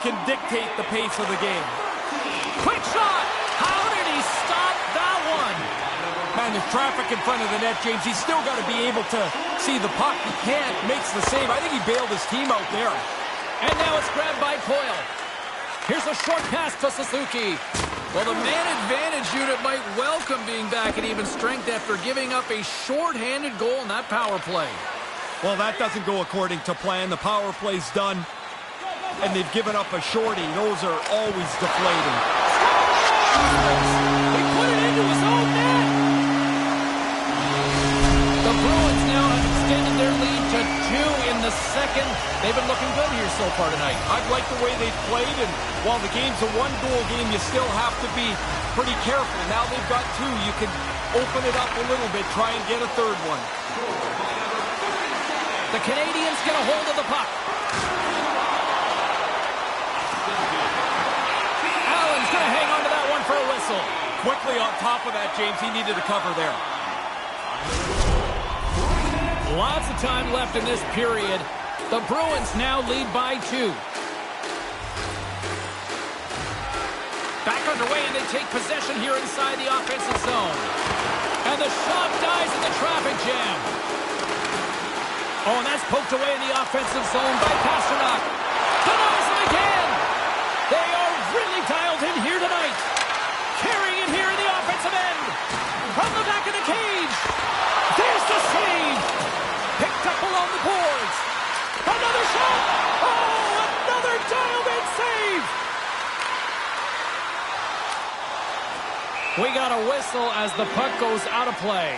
can dictate the pace of the game. Quick shot! How did he stop that one? Man, there's traffic in front of the net, James. He's still got to be able to see the puck. He can't, makes the save. I think he bailed his team out there. And now it's grabbed by Coyle. Here's a short pass to Suzuki. Well, the man advantage unit might welcome being back at even strength after giving up a short-handed goal in that power play. Well, that doesn't go according to plan. The power play's done, and they've given up a shorty. Those are always deflating. He put it into his own net. The Bruins now have extended their lead to 2 in the second. They've been looking good here so far tonight. I've liked the way they've played, and while the game's a one-goal game, you still have to be pretty careful. Now they've got 2. You can open it up a little bit, try and get a third one. The Canadians get a hold of the puck. Allen's going to hang on to that one for a whistle. Quickly on top of that, James. He needed a cover there. Lots of time left in this period. The Bruins now lead by 2. Back underway, and they take possession here inside the offensive zone. And the shot dies in the traffic jam. Oh, and that's poked away in the offensive zone by Pastrnak. Denies them again. They are really dialed in here tonight. Carrying it here in the offensive end. From the back of the cage. There's the save. Picked up along the boards. Another shot. Oh, another dialed-in save. We got a whistle as the puck goes out of play.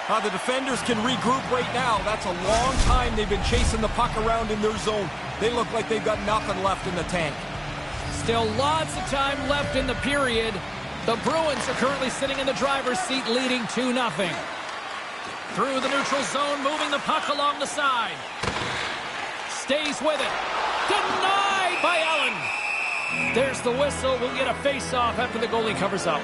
The defenders can regroup right now. That's a long time they've been chasing the puck around in their zone. They look like they've got nothing left in the tank. Still lots of time left in the period. The Bruins are currently sitting in the driver's seat, leading 2-0. Through the neutral zone, moving the puck along the side. Stays with it. Denied by Allen. There's the whistle. We'll get a face-off after the goalie covers up.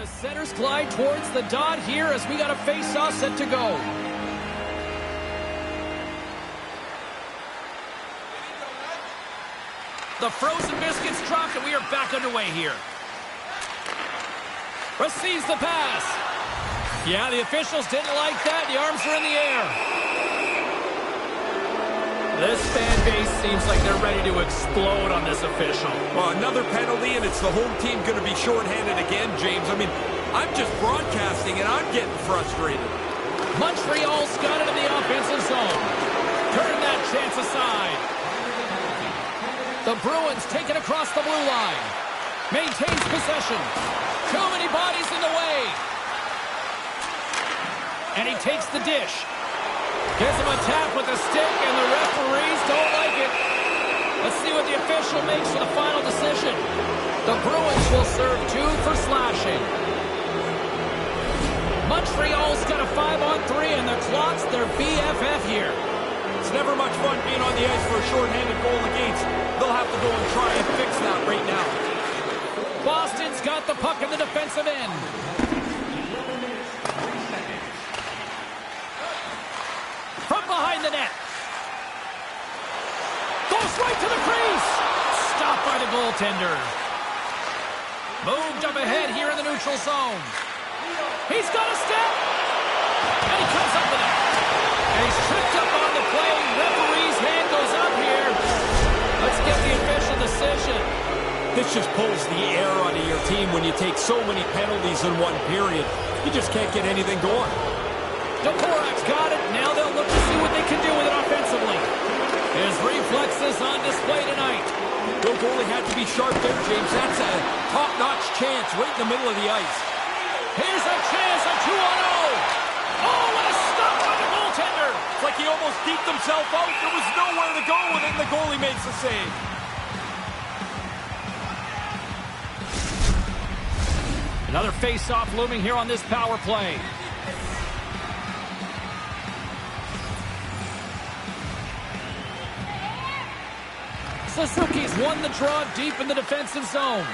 The centers glide towards the dot here as we got a face-off set to go. The frozen biscuits dropped, and we are back underway here. Receives the pass. Yeah, the officials didn't like that. The arms are in the air. This fan base seems like they're ready to explode on this official. Well, another penalty, and it's the home team going to be shorthanded again, James. I mean, I'm just broadcasting, and I'm getting frustrated. Montreal's got it in the offensive zone. Turn that chance aside. The Bruins take it across the blue line. Maintains possession. Too many bodies in the way. And he takes the dish. Gives him a tap with a stick, and the referees don't like it. Let's see what the official makes for the final decision. The Bruins will serve 2 for slashing. Montreal's got a 5-on-3, and the clock's their BFF here. It's never much fun being on the ice for a shorthanded goal against. They'll have to go and try and fix that right now. Boston's got the puck in the defensive end. From behind the net. Goes right to the crease. Stopped by the goaltender. Moved up ahead here in the neutral zone. He's got a step. And he comes up with it. And he's tripped up on the play. Referee's hand goes up here. Let's get the official decision. This just pulls the air out of your team when you take so many penalties in one period. You just can't get anything going. Dvorak's got it. Now they'll look to see what they can do with it offensively. His reflexes on display tonight. The goalie had to be sharp there, James. That's a top-notch chance right in the middle of the ice. Here's a chance, a 2-on-0. Oh, what a stop by the goaltender. It's like he almost deked himself out. There was nowhere to go with it, and the goalie makes the save. Another face-off looming here on this power play. Suzuki's won the draw deep in the defensive zone.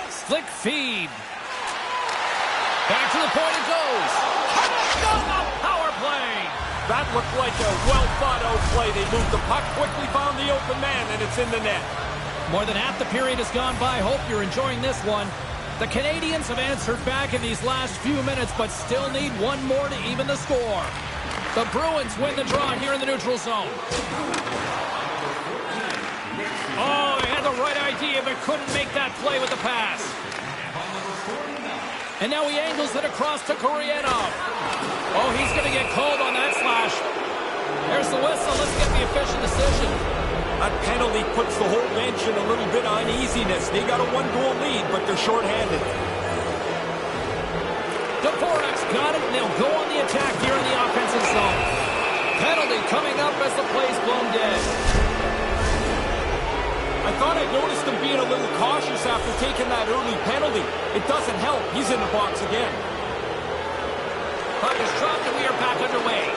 Slick feed. Back to the point it goes. On the power play. That looked like a well-thought-out play. They moved the puck, quickly found the open man, and it's in the net. More than half the period has gone by. Hope you're enjoying this one. The Canadians have answered back in these last few minutes, but still need one more to even the score. The Bruins win the draw here in the neutral zone. Oh, they had the right idea, but couldn't make that play with the pass. And now he angles it across to Gurianov. Oh, he's going to get called on that slash. There's the whistle. Let's get the official decision. That penalty puts the whole bench in a little bit of uneasiness. They got a one-goal lead, but they're shorthanded. Dvorak's got it, and they'll go on the attack here in the offensive zone. Penalty coming up as the play's blown dead. I thought I noticed him being a little cautious after taking that early penalty. It doesn't help. He's in the box again. Puck is dropped, and we are back underway.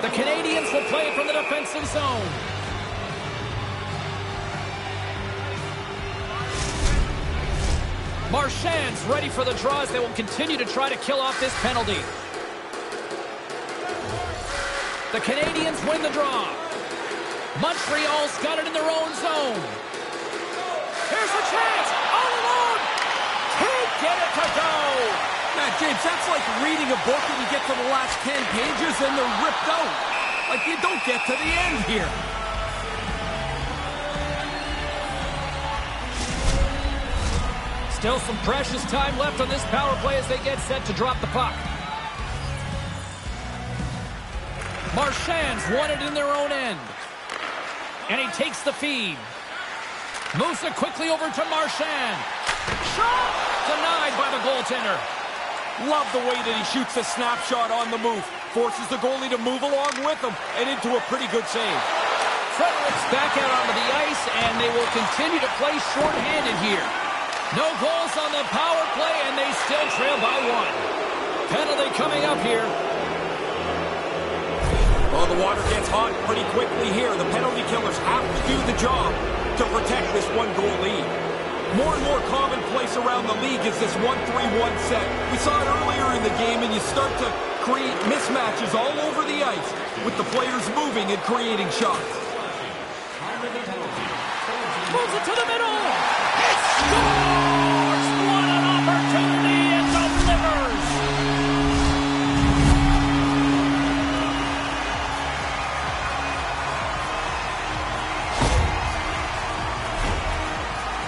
The Canadians will play it from the defensive zone. Marchand's ready for the draws. They will continue to try to kill off this penalty. The Canadians win the draw. Montreal's got it in their own zone. Here's a chance. All alone. Can't get it to go. Now, James, that's like reading a book and you get to the last 10 pages and they're ripped out. Like, you don't get to the end here. Still some precious time left on this power play as they get set to drop the puck. Marchand's won it in their own end. And he takes the feed. Moves it quickly over to Marchand. Shot! Denied by the goaltender. Love the way that he shoots a snapshot on the move. Forces the goalie to move along with him and into a pretty good save. Fredericks back out onto the ice, and they will continue to play shorthanded here. No goals on the power play, and they still trail by one. Penalty coming up here. Well, the water gets hot pretty quickly here. The penalty killers have to do the job to protect this one-goal lead. More and more commonplace around the league is this 1-3-1 set. We saw it earlier in the game, and you start to create mismatches all over the ice with the players moving and creating shots. Moves it to the middle. It scores! What an opportunity and delivers!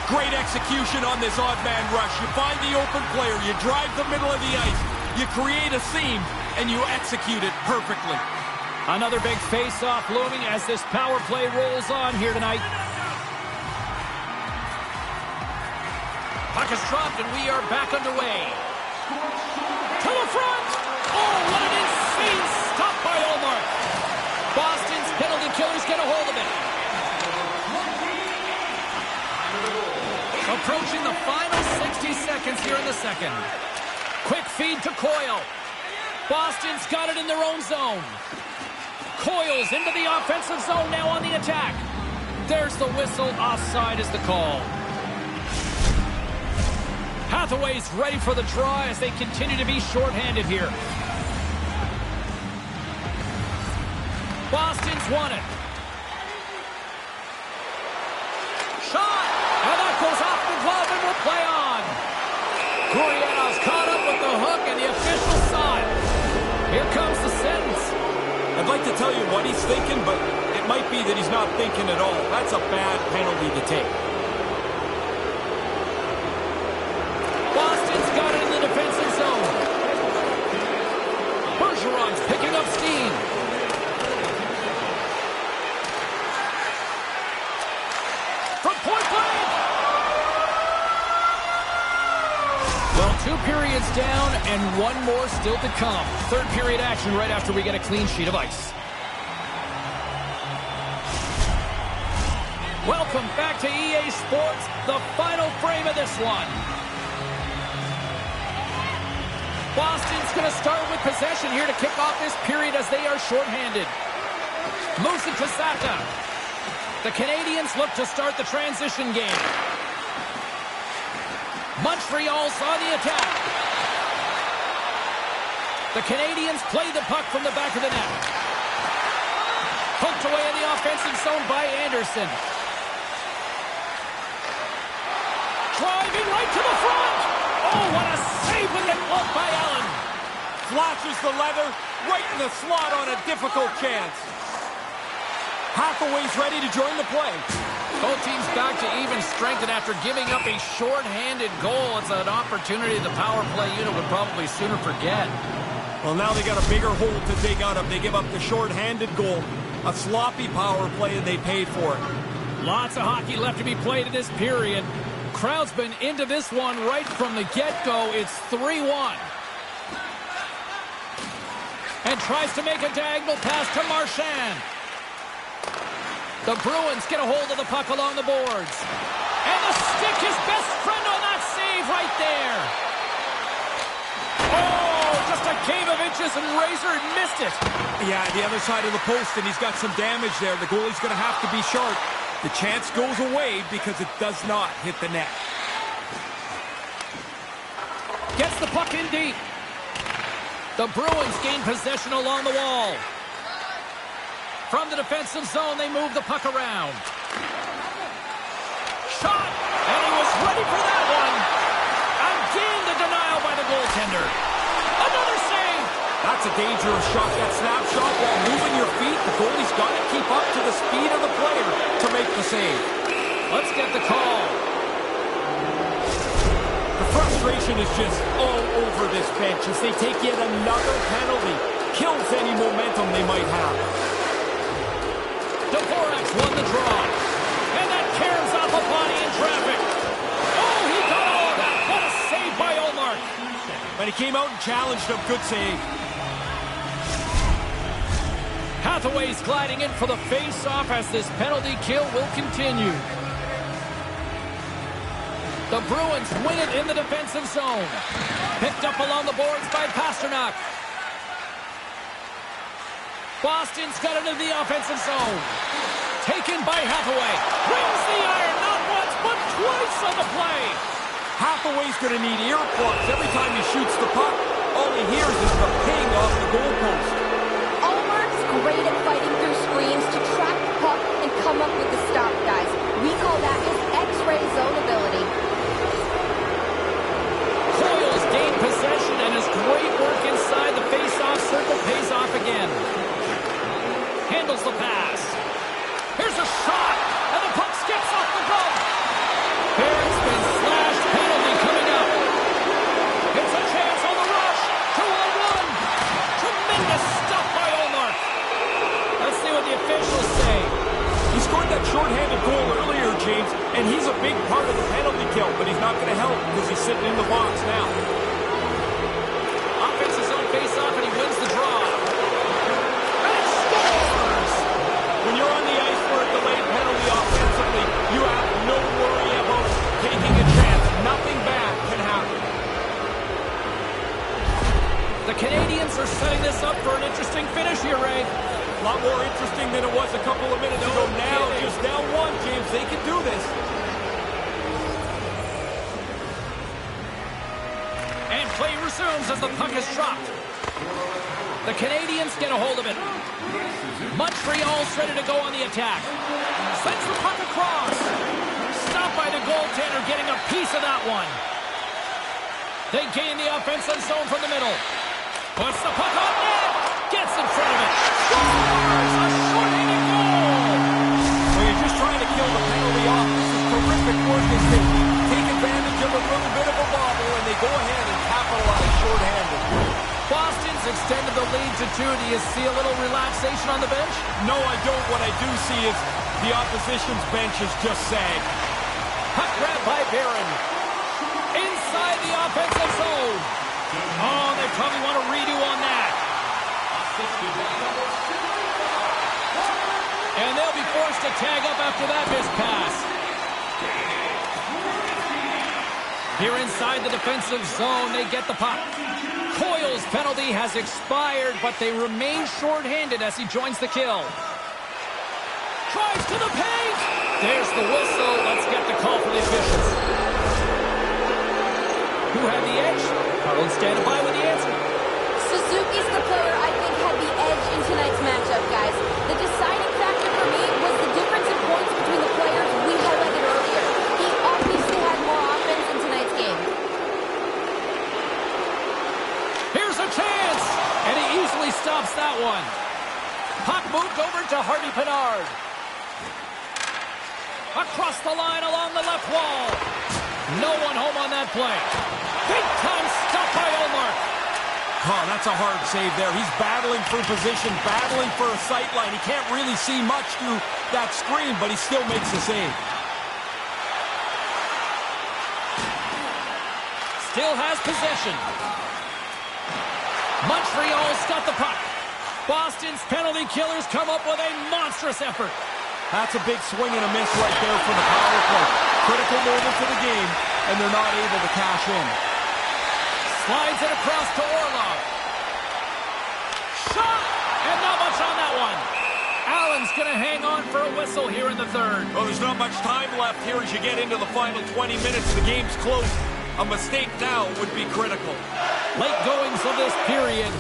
Great execution on this odd man rush. You find the open player, you drive the middle of the ice, you create a seam, and you execute it perfectly. Another big face-off looming as this power play rolls on here tonight. Puck is dropped, and we are back underway. To the front! Oh, what an insane stop by Omar! Boston's penalty killers get a hold of it. approaching the final 60 seconds here in the second. Quick feed to Coyle. Boston's got it in their own zone. Coyle's into the offensive zone now on the attack. There's the whistle. Offside is the call. Hathaway's ready for the draw as they continue to be shorthanded here. Boston's won it. Shot! And that goes off the glove and will play on. Gurianov's caught up with the hook and the official saw it. Here comes the sentence. I'd like to tell you what he's thinking, but it might be that he's not thinking at all. That's a bad penalty to take. Boston's got it in the defensive zone. Bergeron's picking up steam. From point blank. Well, 2 periods down and 1 more still to come. Third period action right after we get a clean sheet of ice. Welcome back to EA Sports, the final frame of this one. Boston's going to start with possession here to kick off this period as they are shorthanded. Moves it to Sata. The Canadians look to start the transition game. Montreal's on the attack. The Canadians play the puck from the back of the net. Poked away in the offensive zone by Anderson. Driving right to the front. Oh, what a save with the glove by Allen. Flashes the leather right in the slot on a difficult chance. Hathaway's ready to join the play. Both teams back to even strength, and after giving up a short-handed goal, it's an opportunity the power play unit would probably sooner forget. Well, now they got a bigger hole to dig out of. They give up the short-handed goal. A sloppy power play, and they paid for it. Lots of hockey left to be played in this period. Crowd's been into this one right from the get-go. It's 3-1. And tries to make a diagonal pass to Marchand. The Bruins get a hold of the puck along the boards. And the stick, his best friend on that save right there. Oh, just a game of inches, and Razor missed it. Yeah, the other side of the post, and he's got some damage there. The goalie's going to have to be sharp. The chance goes away because it does not hit the net. Gets the puck in deep. The Bruins gain possession along the wall. From the defensive zone, they move the puck around. Shot! And he was ready for that one. Again, the denial by the goaltender. Another save! That's a dangerous shot. That snapshot while moving your feet, the goalie's got to keep up to the speed of the player to make the save. Let's get the call. The frustration is just all over this bench as they take yet another penalty. Kills any momentum they might have. Dvorak's won the draw. And that caroms off a body in traffic. Oh, he got all of that. What a save by Ullmark. When he came out and challenged him, good save. Hathaway's gliding in for the face-off as this penalty kill will continue. The Bruins win it in the defensive zone. Picked up along the boards by Pasternak. Boston's got it in the offensive zone. Taken by Hathaway. Rings the iron, not once, but twice on the play. Hathaway's going to need earplugs every time he shoots the puck. All he hears is the ping off the goalpost. Ullmark's great at fighting through screens to track the puck and come up with the stop, guys. We call that his X-ray zone ability. Coyle's gained possession, and his great work inside the face-off circle pays off again. Handles the pass. Here's a shot, and the puck skips off the glove. Barrett's been slashed. Penalty coming up. It's a chance on the rush. 2-on-1. Tremendous stuff by Ullmark. Let's see what the officials say. He scored that shorthanded goal earlier, James, and he's a big part of the penalty kill, but he's not going to help because he's sitting in the box now. Offensive zone face-off, and he wins the draw. When you're on the ice for a delayed penalty offensively, you have no worry about taking a chance. Canadians are setting this up for an interesting finish here, Ray. A lot more interesting than it was a couple of minutes ago. Now, just down one, James. They can do this. And play resumes as the puck is dropped. The Canadians get a hold of it. Montreal's ready to go on the attack. Sends the puck across. Stopped by the goaltender, getting a piece of that one. They gain the offensive zone from the middle. Puts the puck on net. Gets in front of it. Scores! A short-handed goal! Well, you're just trying to kill the penalty off. This is terrific work as they take advantage of a little bit of a bobble, and they go ahead and capitalize short-handed. Boston's extended the lead to 2. Do you see a little relaxation on the bench? No, I don't. What I do see is the opposition's bench is just sagged. Puck grab by Barron. Inside the offensive zone. Oh, they probably want a redo on that. And they'll be forced to tag up after that missed pass. Here inside the defensive zone, they get the puck. Coyle's penalty has expired, but they remain shorthanded as he joins the kill. Drives to the paint. There's the whistle. Let's get the call for the officials. Who had the edge? Carlin standing by with the answer. Suzuki's the player I think had the edge in tonight's matchup, guys. The deciding factor for me was the difference in points between the players we highlighted earlier. He obviously had more offense in tonight's game. Here's a chance! And he easily stops that one. Puck moved over to Harvey Pinard. Across the line along the left wall. No one home on that play. Big time stop by Ullmark. Oh, that's a hard save there. He's battling for position, battling for a sight line. He can't really see much through that screen, but he still makes the save. Still has possession. Montreal's got the puck. Boston's penalty killers come up with a monstrous effort. That's a big swing and a miss right there for the power play. Critical moment for the game, and they're not able to cash in. Slides it across to Orlov. Shot! And not much on that one. Allen's going to hang on for a whistle here in the third. Well, there's not much time left here as you get into the final 20 minutes. The game's close. A mistake now would be critical. Late goings of this period.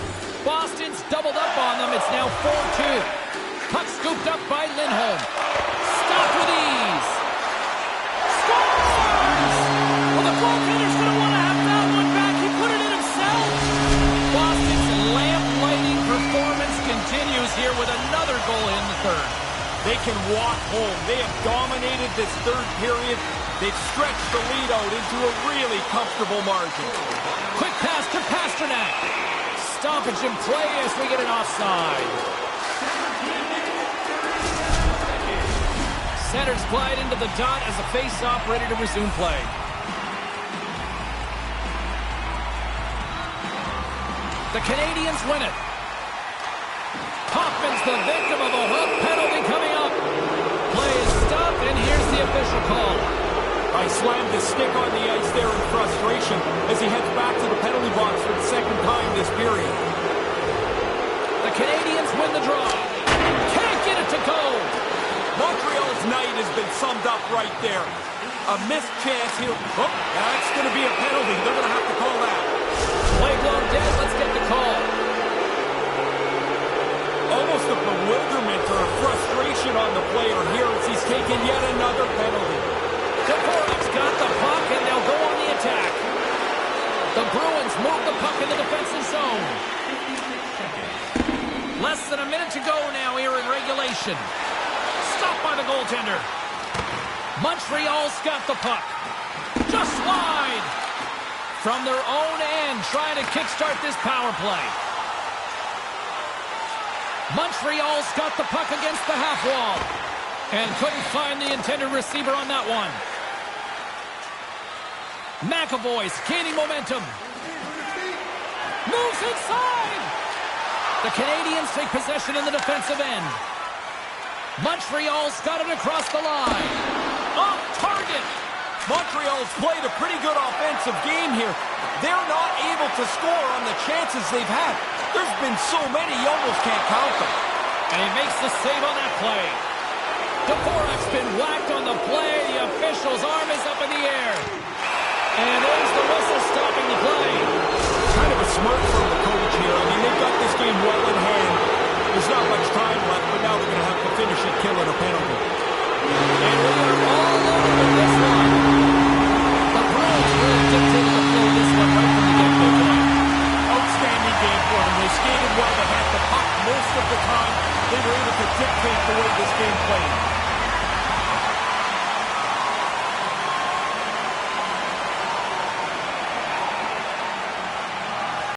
Boston's doubled up on them. It's now 4-2. Puck scooped up by Lindholm. Stopped with ease. Scores! Well, the goaltender's going to want to have that one back. He put it in himself. Boston's lamp-lighting performance continues here with another goal in the third. They can walk home. They have dominated this third period. They've stretched the lead out into a really comfortable margin. Quick pass to Pastrnak. Stoppage in play as we get an offside. Centers glide into the dot as a face-off ready to resume play. The Canadians win it. Hoffman's the victim of a hook penalty coming up. Play is stopped, and here's the official call. I slammed his stick on the ice there in frustration as he heads back to the penalty box for the second time this period. The Canadians win the draw. Can't get it to go. Montreal's night has been summed up right there. A missed chance here. Oh, that's going to be a penalty. They're going to have to call that. Play blown dead. Let's get the call. Almost a bewilderment or a frustration on the player here as he's taken yet another penalty. Dvorak's got the puck, and they'll go on the attack. The Bruins move the puck in the defensive zone. Less than a minute to go now here in regulation. Stopped by the goaltender. Montreal's got the puck. Just wide. From their own end, trying to kickstart this power play. Montreal's got the puck against the half wall. And couldn't find the intended receiver on that one. McAvoy's gaining momentum. Moves inside. The Canadians take possession in the defensive end. Montreal's got it across the line. Off target. Montreal's played a pretty good offensive offensive game here. They're not able to score on the chances they've had. There's been so many, you almost can't count them. And he makes the save on that play. Dvorak's been whacked on the play. The official's arm is up in the air. And there's the whistle stopping the play. Kind of a smirk from the coach here. I mean, they've got this game well in hand. There's not much time left, but now they're going to have to finish it, killing a penalty. And we are all over with this one. The Bruins really dictated the flow of this one right from the get-go point. Outstanding game for them. They skated well. They had the puck most of the time. They were able to dictate the way this game played.